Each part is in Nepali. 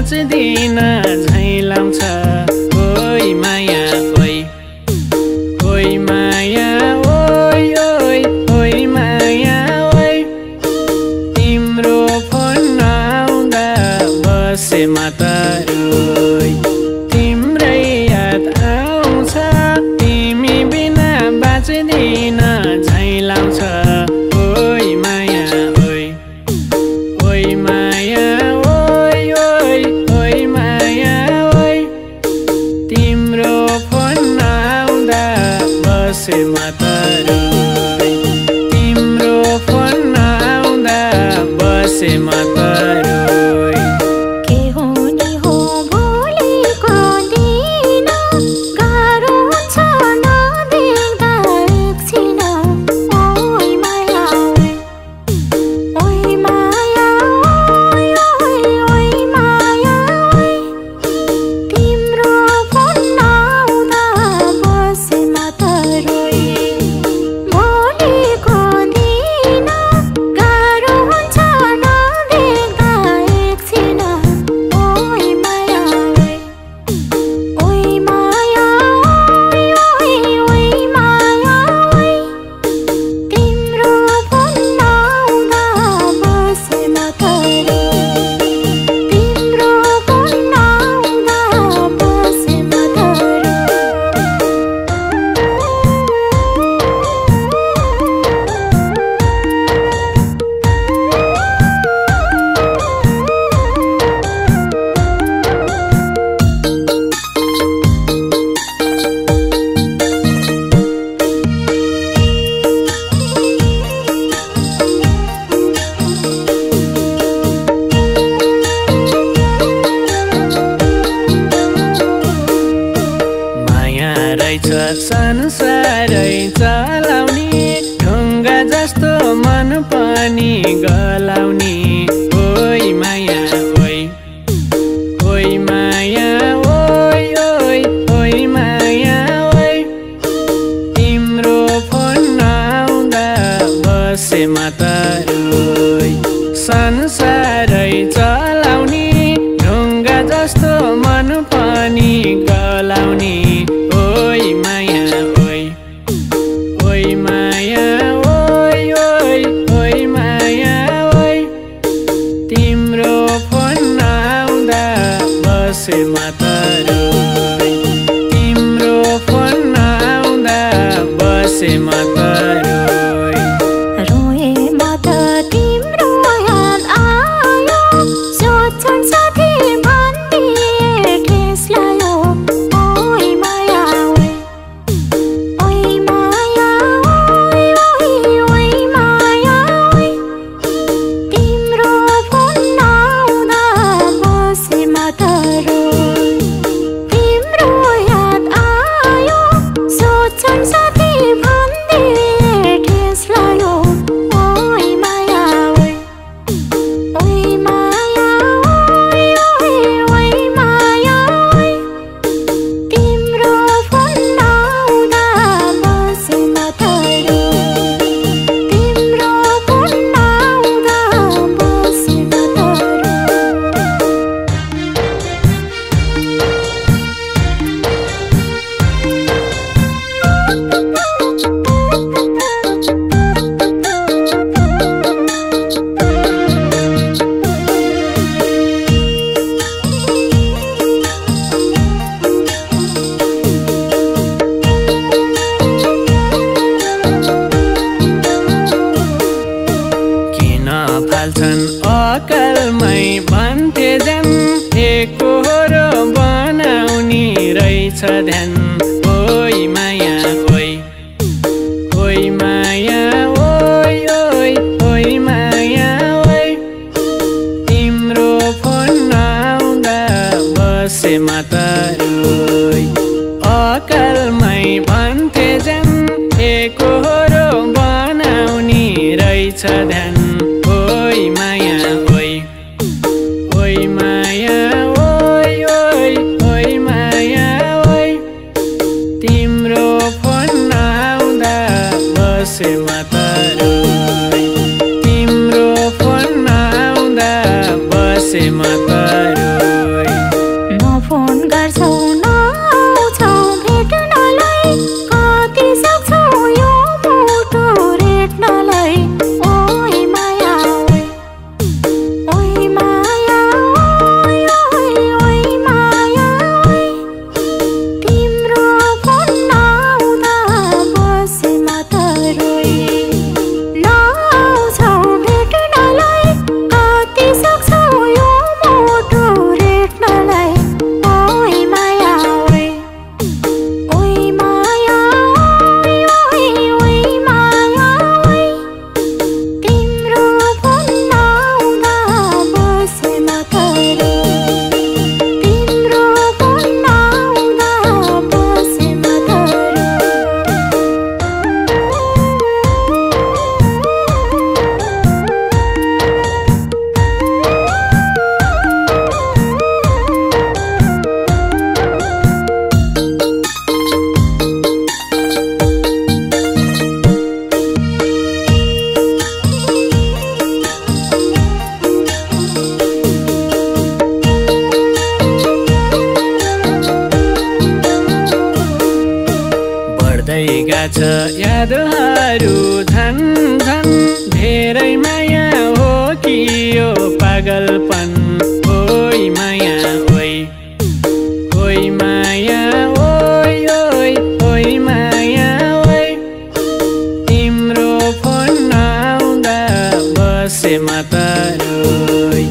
बाँच्दिन झैँ लाउँछ ओइ माया ओइ ओइ माया ओइ ओइ ओइ माया ओइ तिम्रो फोन नआउँदा बसे म त रोइ तिम्रै याद आउँछ तिमी बिना बाँच्दिन झैँ लाउँछ ओइ माया ओइ ओइ माया ओइ ओइ ओइ माया ओइ तिम्रो फोन नआउँदा बसे म त रोइ तिम्रो फोन नआउँदा बसे म त रोइ संसारै चलाउने ढुङ्गा जस्तो मन पनि गलाउने ओइ माया ओइ ओइ माया ओइ ओइ ओइ माया ओइ तिम्रो फोन नआउँदा बसे म त रोइ संसारै चलाउने ढुङ्गा जस्तो मन पनि गलाउने ओइ माया ओइ ओइ माया ओइ ओइ ओइ माया ओइ तिम्रो फोन नआउँदा बसे म त रोइ तिम्रो फोन नआउँदा बसे म त रोइ रोए म त तिम्रो याद आयो सोध्छन् साथी भन्दिए ठेस लाग्यो ओइ माया ओइ माया ओइ ओइ ओइ माया ओइ तिम्रो फोन नआउँदा बसे म त रोइ तिम्रो याद आयो सोध्छन् साथी भन्दिए ठेस लाग्यो ओइ माया ओइ माया ओइ ओइ ओइ माया ओइ तिम्रो फोन नआउँदा बसे म त रोइ तिम्रो फोन नआउँदा बसे म त किन फाल्छन् अकलमै भन्थे झन् एकहोरो बनाउने रहेछ ध्यान ओइ माया ओइ ओइ माया ओइ ओइ ओइ माया ओइ तिम्रो फोन नआउँदा बसे म त रोइ अकलमै भन्थे झन् एकहोरो बनाउने रहेछ ध्यान ओइ माया ओइ ओइ माया ओइ ओइ ओइ माया ओइ तिम्रो फोन नआउँदा बसे म त रोइ तिम्रो फोन नआउँदा बसे म त रोइ छ यादहरू झन् झन् धेरै माया हो कि यो पागलपन ओइ माया ओइ ओइ माया ओइ ओइ ओइ माया ओइ तिम्रो फोन नआउँदा बसे म त रोइ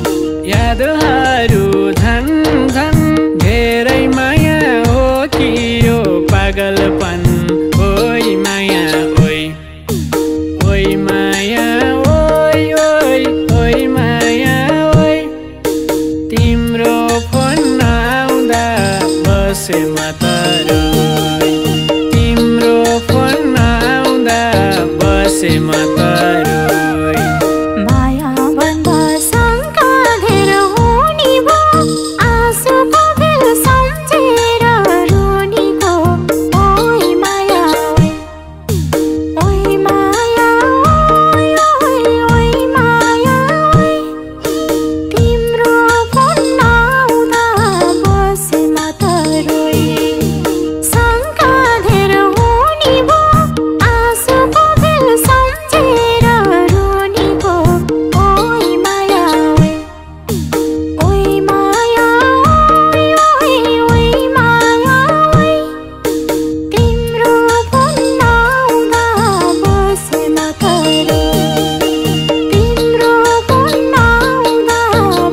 यादहरू झन् झन् धेरै माया हो कि यो पागलपन ओइ माया ओइ ओइ माया ओइ ओइ ओइ माया ओइ तिम्रो फोन नआउँदा बसे म त रोइ तिम्रो फोन नआउँदा बसे म त रोइ माया बन्द शङ्का धेर हुने भो आँसुको बेल सम्झेर रुनेको ओइ माया ओइ माया ओइ ओइ ओइ माया ओइ तिम्रो फोन नआउँदा बसे म त रोइ शङ्का धेर हुने भो आँसुको बेल सम्झेर रुनेको ओइ माया ओइ माया ओइ ओइ ओइ माया ओइ तिम्रो फोन नआउँदा बसे म त रोइ तिम्रो फोन नआउँदा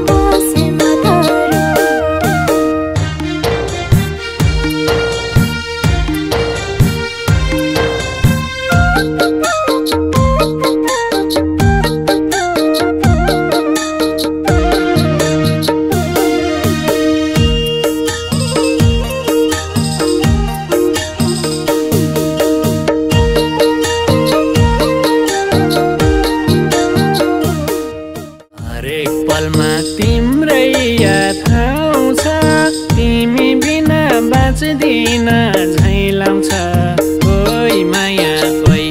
बसे म त हरेक पलमा तिम्रै याद आउँछ तिमी बिना बाँच्दिन झैँ लाउँछ ओइ माया ओइ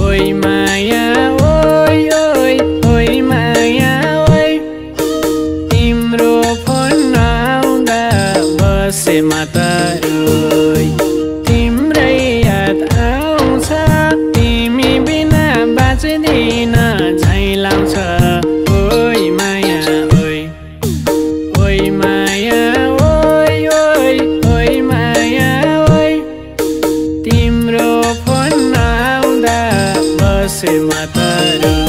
ओइ माया ओइ ओइ ओइ माया ओइ तिम्रो फोन नआउँदा बसे म त रोइ तिम्रै याद आउँछ तिमी बिना बाँच्दिन झैँ लाउँछ ओइ माया ओइ ओइ माया ओइ ओइ ओइ माया ओइ तिम्रो फोन नआउँदा बसे म त रोइ